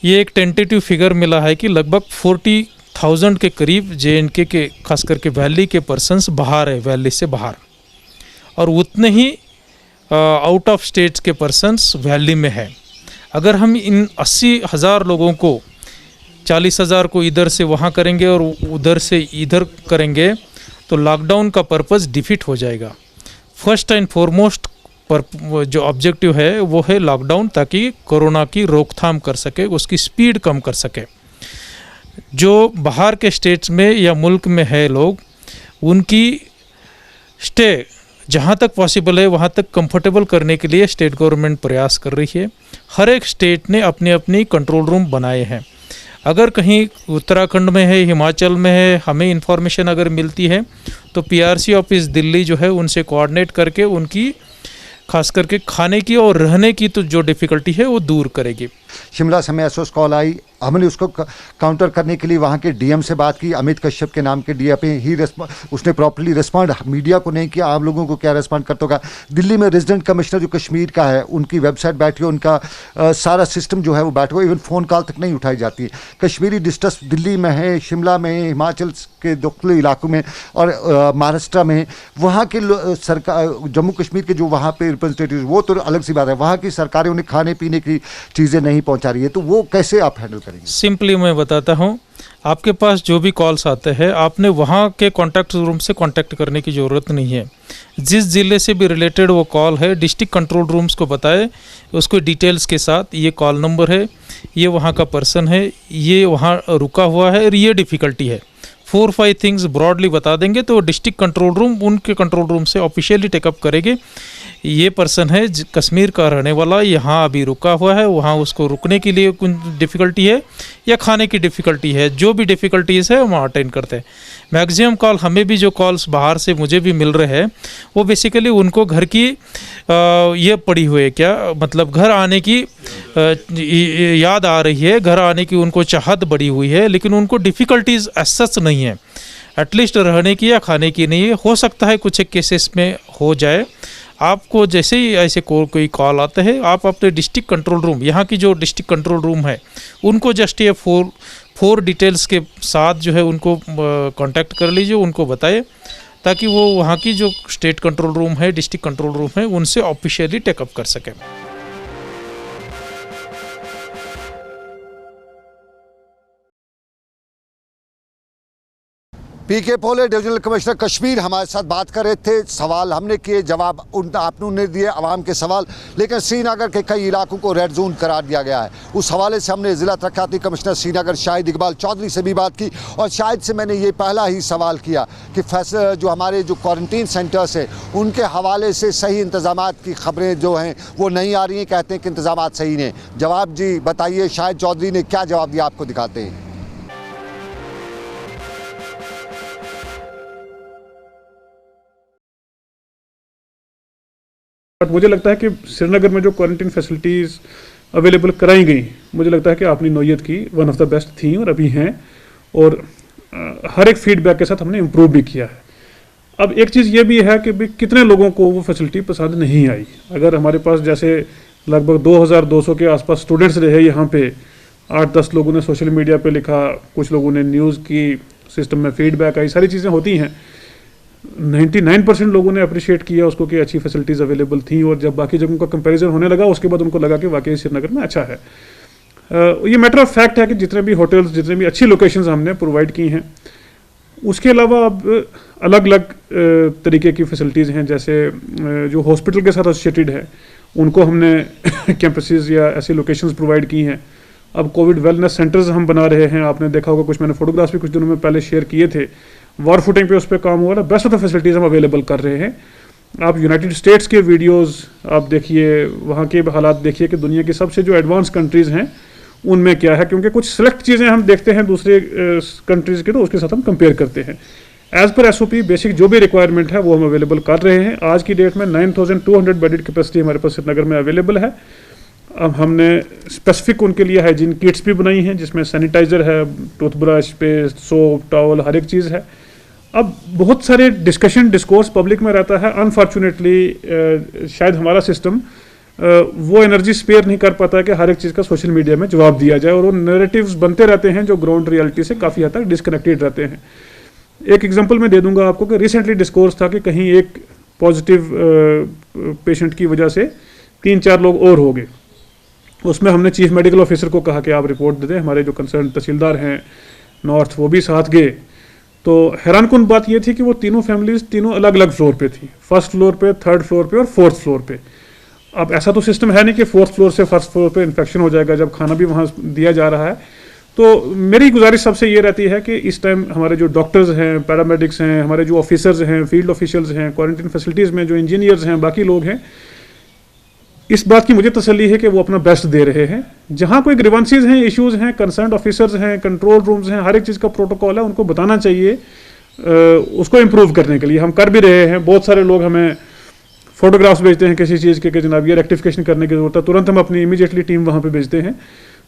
ये एक tentative figure मिला है कि लगभग 40,000 के करीब JNK के खास करके वैली के पर्सन्स बाहर है, वैली से बाहर, और उतने ही आउट ऑफ स्टेट्स के पर्सन्स वैली में है। अगर हम इन 80,000 लोगों को 40,000 को इधर से वहाँ करेंगे और उधर से इधर करेंगे तो लॉकडाउन का पर्पस डिफीट हो जाएगा। फर्स्ट एंड फॉरमोस्ट जो ऑब्जेक्टिव है वो है लॉकडाउन, ताकि कोरोना की रोकथाम कर सके, उसकी स्पीड कम कर सके। जो बाहर के स्टेट्स में या मुल्क में है लोग, उनकी स्टे जहाँ तक पॉसिबल है वहाँ तक कंफर्टेबल करने के लिए स्टेट गवर्नमेंट प्रयास कर रही है। हर एक स्टेट ने अपनी अपनी कंट्रोल रूम बनाए हैं। अगर कहीं उत्तराखंड में है, हिमाचल में है, हमें इन्फॉर्मेशन अगर मिलती है तो PRC ऑफिस दिल्ली जो है उनसे कोऑर्डिनेट करके उनकी खास करके खाने की और रहने की तो जो डिफ़िकल्टी है वो दूर करेगी। शिमला से हमें एसओएस कॉल आई, हमने उसको काउंटर करने के लिए वहाँ के DM से बात की, अमित कश्यप के नाम के DP ही उसने प्रॉपर्ली रिस्पॉन्ड मीडिया को नहीं किया। आम लोगों को क्या रिस्पॉन्ड करता होगा। दिल्ली में रेजिडेंट कमिश्नर जो कश्मीर का है, उनकी वेबसाइट बैठी है, उनका सारा सिस्टम जो है वो बैठा हुआ, इवन फ़ोन कॉल तक नहीं उठाई जाती है। कश्मीरी डिस्ट्रेस दिल्ली में है, शिमला में, हिमाचल के दक्षिणी इलाकों में और महाराष्ट्र में, वहाँ के सरकार, जम्मू कश्मीर के जो वहाँ पे रिप्रेजेंटेटिव, वो तो अलग सी बात है, वहाँ की सरकारें उन्हें खाने पीने की चीज़ें नहीं पहुँचा रही है, तो वो कैसे आप हैंडल करेंगे? सिंपली मैं बताता हूँ, आपके पास जो भी कॉल्स आते हैं आपने वहाँ के कॉन्टैक्ट रूम से कॉन्टैक्ट करने की ज़रूरत नहीं है। जिस ज़िले से भी रिलेटेड वो कॉल है, डिस्ट्रिक्ट कंट्रोल रूम्स को बताए, उसको डिटेल्स के साथ, ये कॉल नंबर है, ये वहाँ का पर्सन है, ये वहाँ रुका हुआ है और ये डिफ़िकल्टी है, 4-5 थिंग्स ब्रॉडली बता देंगे तो डिस्ट्रिक्ट कंट्रोल रूम उनके कंट्रोल रूम से ऑफिशियली टेकअप करेंगे। ये पर्सन है कश्मीर का रहने वाला, यहाँ अभी रुका हुआ है, वहाँ उसको रुकने के लिए कुछ डिफ़िकल्टी है या खाने की डिफ़िकल्टी है, जो भी डिफ़िकल्टीज़ है वहाँ अटेंड करते हैं। मैक्सिमम कॉल हमें भी जो कॉल्स बाहर से मुझे भी मिल रहे हैं वो बेसिकली उनको घर की ये पड़ी हुई है, क्या मतलब घर आने की याद आ रही है, घर आने की उनको चाहत बढ़ी हुई है, लेकिन उनको डिफ़िकल्टीज़ सच नहीं है, एटलीस्ट रहने की या खाने की नहीं है। हो सकता है कुछ एक केसेस में हो जाए। आपको जैसे ही ऐसे कोई कॉल आता है, आप अपने डिस्ट्रिक्ट कंट्रोल रूम, यहाँ की जो डिस्ट्रिक्ट कंट्रोल रूम है, उनको जस्ट ये फोर डिटेल्स के साथ जो है उनको कांटेक्ट कर लीजिए, उनको बताए, ताकि वो वहाँ की जो स्टेट कंट्रोल रूम है, डिस्ट्रिक्ट कंट्रोल रूम है, उनसे ऑफिशियली टेकअप कर सकें। PK पोले, डिविजनल कमिश्नर कश्मीर, हमारे साथ बात कर रहे थे। सवाल हमने किए, जवाब आपने दिए आवाम के सवाल, लेकिन श्रीनगर के कई इलाकों को रेड जोन करार दिया गया है। उस हवाले से हमने ज़िला तरक्याती कमिश्नर श्रीनगर शाहिद इकबाल चौधरी से भी बात की, और शाहिद से मैंने ये पहला ही सवाल किया कि फैसला जो हमारे जो क्वारंटीन सेंटर्स है उनके हवाले से सही इंतजाम की खबरें जो हैं वो नहीं आ रही हैं, कहते हैं कि इंतजाम सही नहीं। जवाब जी बताइए, शाहिद चौधरी ने क्या जवाब दिया, आपको दिखाते हैं। मुझे लगता है कि श्रीनगर में जो क्वारंटीन फैसिलिटीज़ अवेलेबल कराई गई, मुझे लगता है कि अपनी नौयत की वन ऑफ द बेस्ट थी और अभी हैं, और हर एक फीडबैक के साथ हमने इम्प्रूव भी किया है। अब एक चीज़ ये भी है कि भी कितने लोगों को वो फैसिलिटी पसंद नहीं आई। अगर हमारे पास जैसे लगभग 2200 के आसपास स्टूडेंट्स रहे यहाँ पे, 8-10 लोगों ने सोशल मीडिया पे लिखा, कुछ लोगों ने न्यूज़ की, सिस्टम में फीडबैक आई, सारी चीज़ें होती हैं। 99% लोगों ने अप्रिशिएट किया उसको कि अच्छी फैसिलिटीज़ अवेलेबल थी, और जब बाकी जगहों का कंपैरिजन होने लगा उसके बाद उनको लगा कि वाकई श्रीनगर में अच्छा है। ये मैटर ऑफ फैक्ट है कि जितने भी होटल्स, जितने भी अच्छी लोकेशंस हमने प्रोवाइड की हैं, उसके अलावा अब अलग अलग तरीके की फैसिलिटीज़ हैं, जैसे जो हॉस्पिटल के साथ एसोसिएटेड है उनको हमने कैंपसेस या ऐसी लोकेशंस प्रोवाइड की हैं। अब कोविड वेलनेस सेंटर्स हम बना रहे हैं, आपने देखा होगा, कुछ मैंने फोटोग्राफ्स भी कुछ दिनों में पहले शेयर किए थे, वॉर फुटिंग पे उस पर काम हुआ है। बेस्ट ऑफ द फैसिलिटीज़ हम अवेलेबल कर रहे हैं। आप यूनाइटेड स्टेट्स के वीडियोस आप देखिए, वहाँ के हालात देखिए कि दुनिया की सबसे जो एडवांस कंट्रीज़ हैं उनमें क्या है, क्योंकि कुछ सिलेक्ट चीज़ें हम देखते हैं दूसरे कंट्रीज़ के, तो उसके साथ हम कंपेयर करते हैं। एज़ पर SOP बेसिक जो भी रिक्वायरमेंट है वो हम अवेलेबल कर रहे हैं। आज की डेट में 9200 बेडेड कैपेसिटी हमारे पास श्रीनगर में अवेलेबल है। अब हमने स्पेसिफिक उनके लिए हाइजीन किट्स भी बनाई हैं, जिसमें सैनिटाइज़र है, टूथब्रश, पेस्ट, सोप, टॉवल, हर एक चीज़ है। अब बहुत सारे डिस्कोर्स पब्लिक में रहता है। अनफॉर्चुनेटली शायद हमारा सिस्टम वो एनर्जी स्पेयर नहीं कर पाता है कि हर एक चीज़ का सोशल मीडिया में जवाब दिया जाए, और वो नैरेटिव्स बनते रहते हैं जो ग्राउंड रियलिटी से काफ़ी हद तक डिस्कनेक्टेड रहते हैं। एक एग्जांपल मैं दे दूंगा आपको कि रिसेंटली डिस्कोर्स था कि कहीं एक पॉजिटिव पेशेंट की वजह से 3-4 लोग और हो गए। उसमें हमने चीफ मेडिकल ऑफिसर को कहा कि आप रिपोर्ट दे दें, हमारे जो कंसर्न तहसीलदार हैं नॉर्थ वो भी साथ गए। तो हैरानकुन बात ये थी कि वो तीनों फैमिलीज तीनों अलग अलग फ्लोर पे थी, फर्स्ट फ्लोर पे, थर्ड फ्लोर पे और फोर्थ फ्लोर पे। अब ऐसा तो सिस्टम है नहीं कि फोर्थ फ्लोर से फर्स्ट फ्लोर पे इन्फेक्शन हो जाएगा जब खाना भी वहाँ दिया जा रहा है। तो मेरी गुजारिश सबसे ये रहती है कि इस टाइम हमारे जो डॉक्टर्स हैं, पैरामेडिक्स हैं, हमारे जो ऑफिसर्स हैं, फील्ड ऑफिशियल्स हैं, क्वारंटीन फैसिलिटीज़ में जो इंजीनियर्स हैं, बाकी लोग हैं, इस बात की मुझे तसल्ली है कि वो अपना बेस्ट दे रहे हैं। जहाँ कोई ग्रीवेंसेस हैं, इश्यूज हैं, कंसर्न ऑफिसर्स हैं, कंट्रोल रूम्स हैं, हर एक चीज़ का प्रोटोकॉल है, उनको बताना चाहिए उसको इम्प्रूव करने के लिए। हम कर भी रहे हैं। बहुत सारे लोग हमें फोटोग्राफ्स भेजते हैं किसी चीज़ के कि जनाब ये रेक्टिफिकेशन करने की ज़रूरत है, तुरंत हम अपनी इमीडिएटली टीम वहाँ पे भेजते हैं।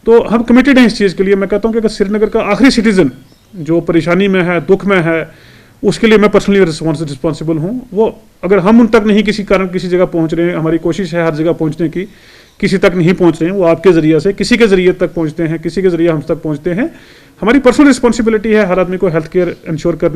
तो हम कमिटेड हैं इस चीज़ के लिए। मैं कहता हूँ कि अगर श्रीनगर का आखिरी सिटीजन जो परेशानी में है, दुख में है, उसके लिए मैं पर्सनली रिस्पॉन्सिबल हूँ। वो अगर हम उन तक नहीं किसी कारण किसी जगह पहुँच रहे हैं, हमारी कोशिश है हर जगह पहुँचने की, किसी तक नहीं पहुँच रहे हैं, वो आपके ज़रिए से किसी के ज़रिए तक पहुँचते हैं, किसी के ज़रिए हम तक पहुँचते हैं। हमारी पर्सनल रिस्पॉन्सिबिलिटी है हर आदमी को हेल्थ केयर इंश्योर करने